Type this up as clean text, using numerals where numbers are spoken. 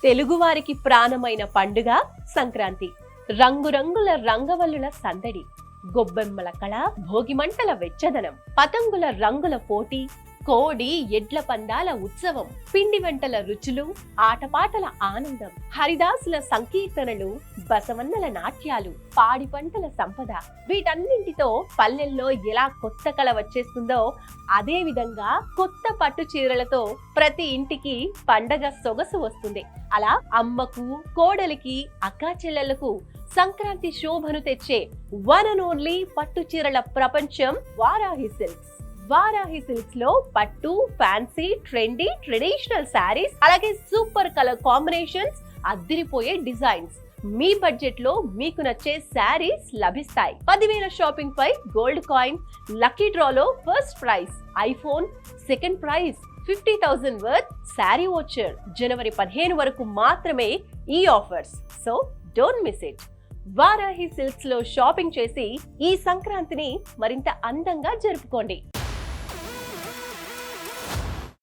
తెలుగువారికి ప్రాణమైన పండుగ సంక్రాంతి. రంగురంగుల రంగవల్లుల సందడి, గొబ్బెమ్మల కళ, భోగిమంటల వెచ్చదనం, పతంగుల రంగుల పోటీ, కోడి ఎడ్ల పందాల ఉత్సవం, పిండి వంటల రుచులు, ఆటపాటల ఆనందం, హరిదాసుల సంకీర్తనలు, బసవన్నల నాట్యాలు, పాడి పంటల సంపద. వీటన్నింటితో పల్లెల్లో ఎలా కొత్త కళ వచ్చేస్తుందో అదే విధంగా కొత్త పట్టు చీరలతో ప్రతి ఇంటికి పండగ సొగసు వస్తుంది. అలా అమ్మకు, కోడలికి, అక్కా చెల్లెళ్లకు సంక్రాంతి శోభను తెచ్చే వన్ అండ్ ఓన్లీ పట్టు చీరల ప్రపంచం వారాహి సిల్క్స్. వారాహి సిల్క్స్ లో పట్టు, ఫ్యాన్సీ, ట్రెండీ, ట్రెడిషనల్ శారీస్, అలాగే సూపర్ కలర్ కాంబినేషన్స్, అద్దిరిపోయే డిజైన్స్. మీ బడ్జెట్ లో మీకు నచ్చే శారీస్ లభిస్తాయి. 10,000 షాపింగ్ పై గోల్డ్ కాయిన్, లక్కీ డ్రాలో first prize, iPhone, second prize, 50,000 worth sari voucher. జనవరి 15 వరకు మాత్రమే ఈ offers. So don't miss it. Varahi Silks లో షాపింగ్ చేసి ఈ సంక్రాంతిని మరింత అందంగా జరుపుకోండి.